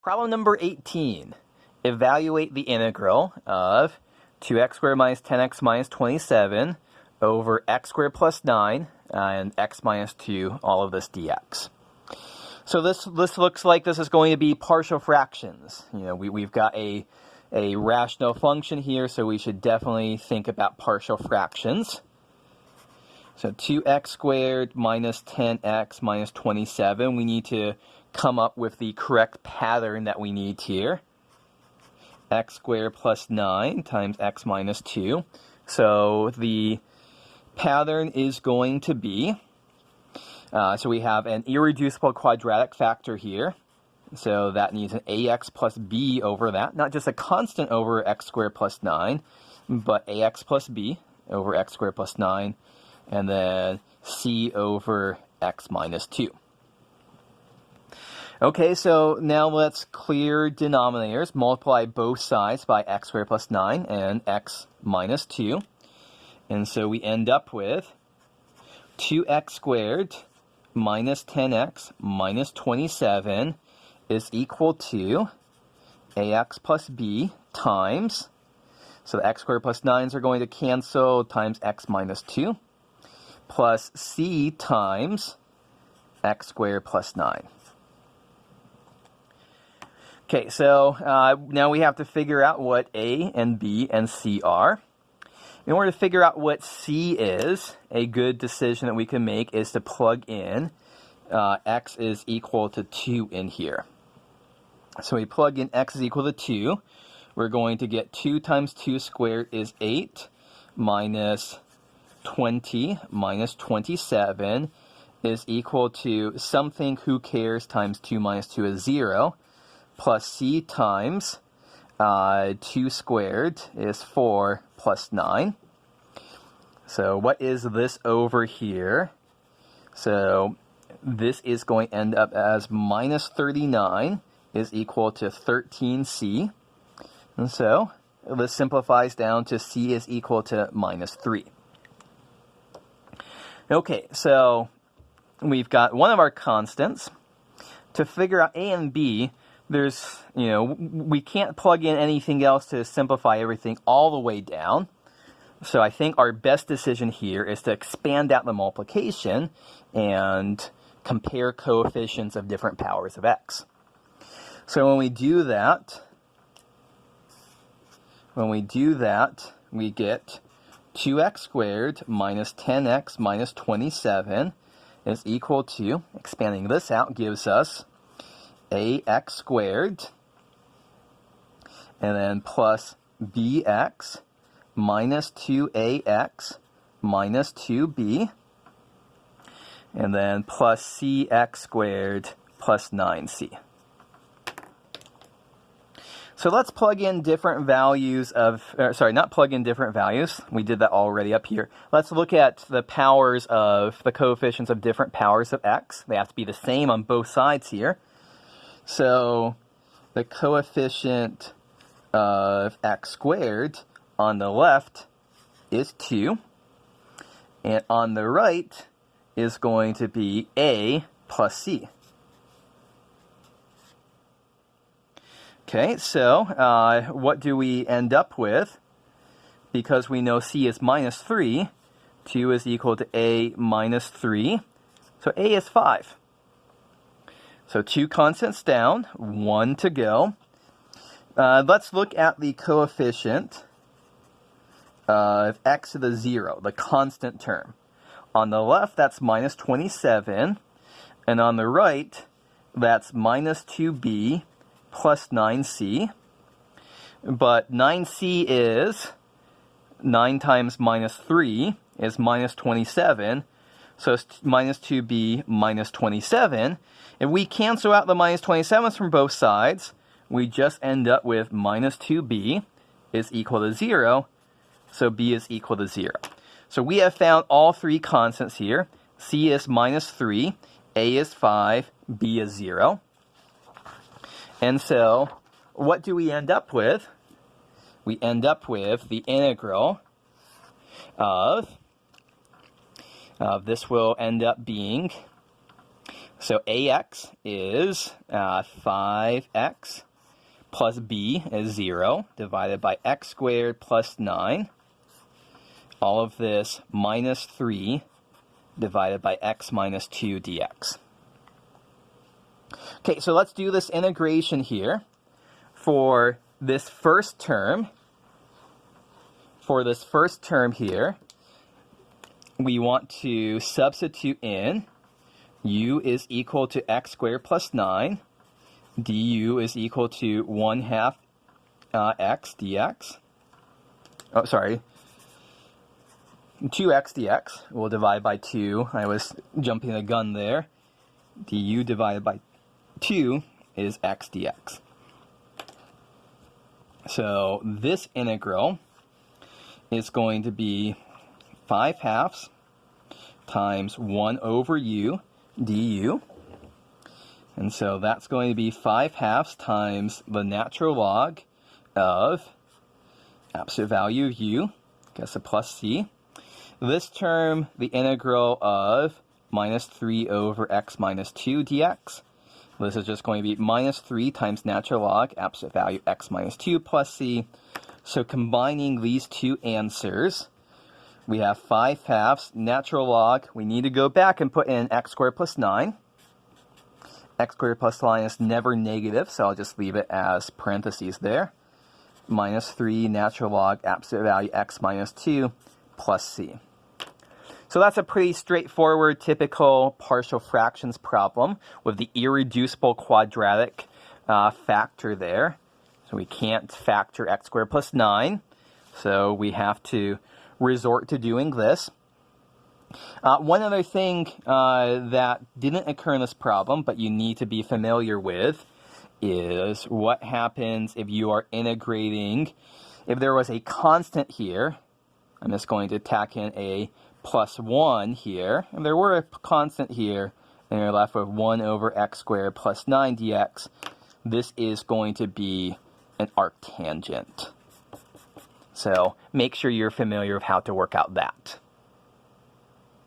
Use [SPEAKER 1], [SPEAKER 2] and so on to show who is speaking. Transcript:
[SPEAKER 1] Problem number 18. Evaluate the integral of 2x squared minus 10x minus 27 over x squared plus 9 and x minus 2, all of this dx. So this looks like this is going to be partial fractions. You know, we've got a rational function here, so we should definitely think about partial fractions. So 2x squared minus 10x minus 27, we need to come up with the correct pattern that we need here. X squared plus 9 times x minus 2. So the pattern is going to be, so we have an irreducible quadratic factor here. So that needs an ax plus b over that. Not just a constant over x squared plus 9, but ax plus b over x squared plus 9. And then c over x minus 2. Okay, so now let's clear denominators. Multiply both sides by x squared plus 9 and x minus 2. And so we end up with 2x squared minus 10x minus 27 is equal to ax plus b times, so the x squared plus 9s are going to cancel, times x minus 2, plus c times x squared plus 9. Okay, so now we have to figure out what a and b and c are. In order to figure out what c is, a good decision that we can make is to plug in x is equal to 2 in here. So we plug in x is equal to 2. We're going to get 2 times 2 squared is 8 minus 20 minus 27 is equal to something who cares times 2 minus 2 is 0, plus c times 2 squared is 4 plus 9. So what is this over here? So this is going to end up as minus 39 is equal to 13c. And so this simplifies down to c is equal to minus 3. Okay, so we've got one of our constants. To figure out a and b, we can't plug in anything else to simplify everything all the way down. So I think our best decision here is to expand out the multiplication and compare coefficients of different powers of x. So when we do that, we get 2x squared minus 10x minus 27 is equal to, expanding this out, gives us ax squared, and then plus bx minus 2ax minus 2b, and then plus cx squared plus 9c. So let's plug in different values of, not plug in different values. We did that already up here. Let's look at the powers of the coefficients of different powers of x. They have to be the same on both sides here. So the coefficient of x squared on the left is 2. And on the right is going to be a plus c. Okay, so what do we end up with? Because we know c is minus 3, 2 is equal to a minus 3. So a is 5. So 2 constants down, 1 to go. Let's look at the coefficient of x to the 0, the constant term. On the left, that's minus 27. And on the right, that's minus 2b plus 9c. But 9c is 9 times minus 3 is minus 27. So it's minus 2b minus 27. If we cancel out the minus 27s from both sides, we just end up with minus 2b is equal to 0. So b is equal to 0. So we have found all 3 constants here. C is minus 3, a is 5, b is 0. And so what do we end up with? We end up with the integral of, this will end up being So ax is 5x plus b is 0 divided by x squared plus 9. All of this minus 3 divided by x minus 2 dx. Okay, so let's do this integration here for this first term. For this first term here, we want to substitute in u is equal to x squared plus 9. Du is equal to 1/2 x dx. Oh, sorry. 2x dx. We'll divide by 2. I was jumping the gun there. Du divided by 2 is x dx. So this integral is going to be 5/2 times 1 over u du. And so that's going to be 5/2 times the natural log of absolute value of u, I guess a plus c. This term, the integral of minus 3 over x minus 2 dx. This is just going to be minus 3 times natural log, absolute value x minus 2 plus c. So combining these two answers, we have 5/2 natural log. We need to go back and put in x squared plus 9. X squared plus 9 is never negative, so I'll just leave it as parentheses there. Minus 3 natural log, absolute value x minus 2 plus c. So that's a pretty straightforward, typical partial fractions problem with the irreducible quadratic factor there. So we can't factor x squared plus 9, so we have to resort to doing this. One other thing that didn't occur in this problem, but you need to be familiar with, is what happens if you are integrating, if there was a constant here. I'm just going to tack in a plus 1 here, and there were a constant here, and you're left with 1 over x squared plus 9 dx. This is going to be an arctangent. So make sure you're familiar with how to work out that.